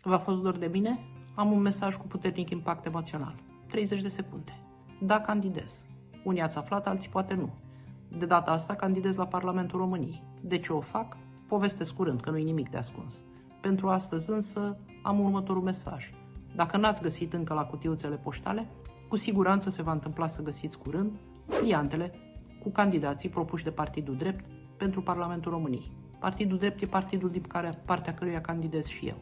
V-a fost dor de mine? Am un mesaj cu puternic impact emoțional. 30 de secunde. Da, candidez. Unii ați aflat, alții poate nu. De data asta candidez la Parlamentul României. De ce o fac? Povestesc curând, că nu-i nimic de ascuns. Pentru astăzi însă am următorul mesaj. Dacă n-ați găsit încă la cutiuțele poștale, cu siguranță se va întâmpla să găsiți curând pliantele cu candidații propuși de Partidul Drept pentru Parlamentul României. Partidul Drept e partidul din partea căruia candidez și eu.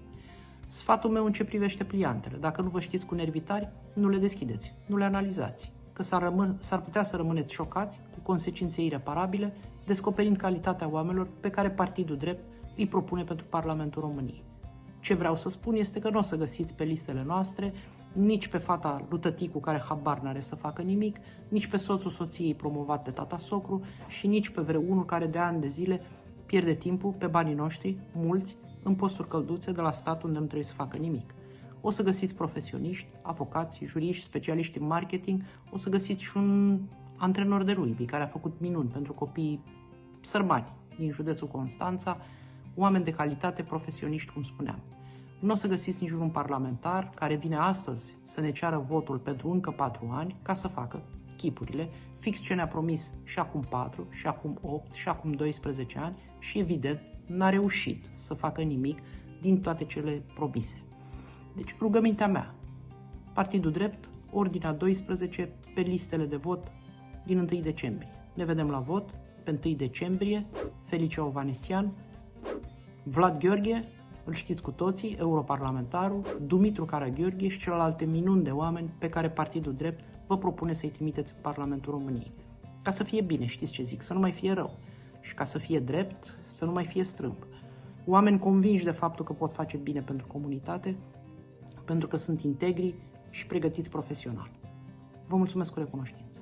Sfatul meu în ce privește pliantele, dacă nu vă știți cu nervii tari, nu le deschideți, nu le analizați, că s-ar putea să rămâneți șocați cu consecințe ireparabile, descoperind calitatea oamenilor pe care Partidul Drept îi propune pentru Parlamentul României. Ce vreau să spun este că nu o să găsiți pe listele noastre nici pe fata lui tăticu care habar n-are să facă nimic, nici pe soțul soției promovat de tata socru și nici pe vreunul care de ani de zile pierde timpul pe banii noștri, mulți, în posturi călduțe de la stat unde nu trebuie să facă nimic. O să găsiți profesioniști, avocați, juriști, specialiști în marketing, o să găsiți și un antrenor de rugby care a făcut minuni pentru copiii sărbani din județul Constanța, oameni de calitate, profesioniști, cum spuneam. Nu o să găsiți niciun parlamentar care vine astăzi să ne ceară votul pentru încă 4 ani ca să facă chipurile, fix ce ne-a promis și acum 4, și acum 8, și acum 12 ani și evident n-a reușit să facă nimic din toate cele promise. Deci rugămintea mea, Partidul Drept, ordinea 12 pe listele de vot din 1 decembrie. Ne vedem la vot pe 1 decembrie, Felicia Ovanesian, Vlad Gheorghe, îl știți cu toții, europarlamentarul, Dumitru Karagheorghe și celelalte minuni de oameni pe care Partidul Drept vă propune să-i trimiteți în Parlamentul României. Ca să fie bine, știți ce zic, să nu mai fie rău. Și ca să fie drept, să nu mai fie strâmb. Oameni convinși de faptul că pot face bine pentru comunitate, pentru că sunt integri și pregătiți profesional. Vă mulțumesc cu recunoștință.